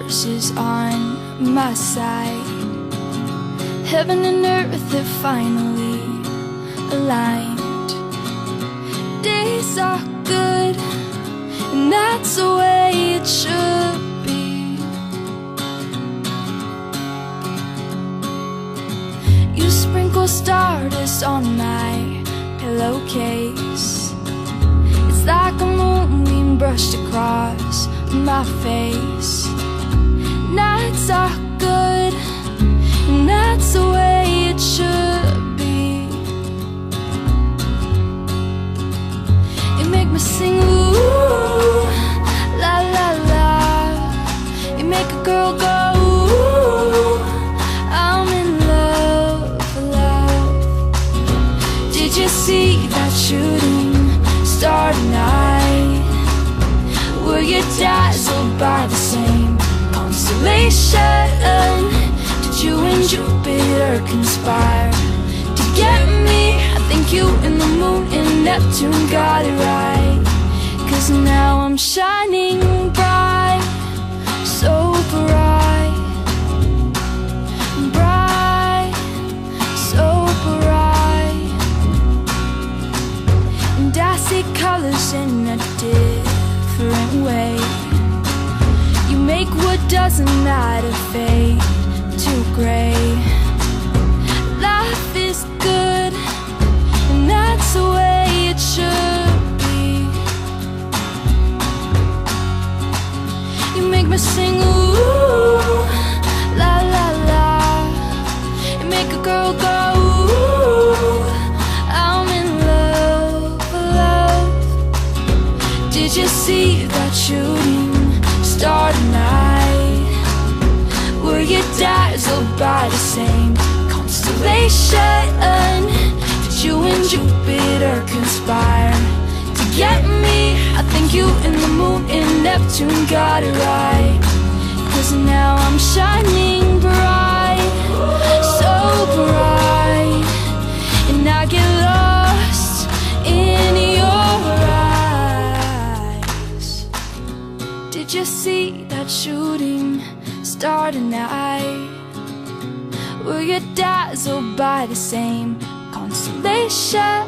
universe is on my side. Heaven and earth have finally aligned. Days are good, and that's the way it should be. You sprinkle stardust on my pillowcase. It's like a moonbeam brushed across my face. Nights are good, and that's the way it should be. You make me sing ooh, la la la. You make a girl go ooh, I'm in love, love. Did you see that shooting star tonight? Were you dazzled by the same constellation? Did you and Jupiter conspire to get me? I think you and the moon and Neptune got it right. 'Cause now I'm shining bright, so bright, bright, so bright. And I see colors in a different way. You make what doesn't matter fade to gray. Life is good, and that's the way it should be. You make me sing ooh, la la la. You make a girl go ooh, I'm in love, love. Did you see that shooting star tonight? Were you dazzled by the same constellation? Did you and Jupiter conspire to get me? I think you and the moon and Neptune got it right. 'Cause now I'm shining bright, so bright. And I get lost in your eyes. Did you see that shooting star tonight? Were you dazzled by the same constellation?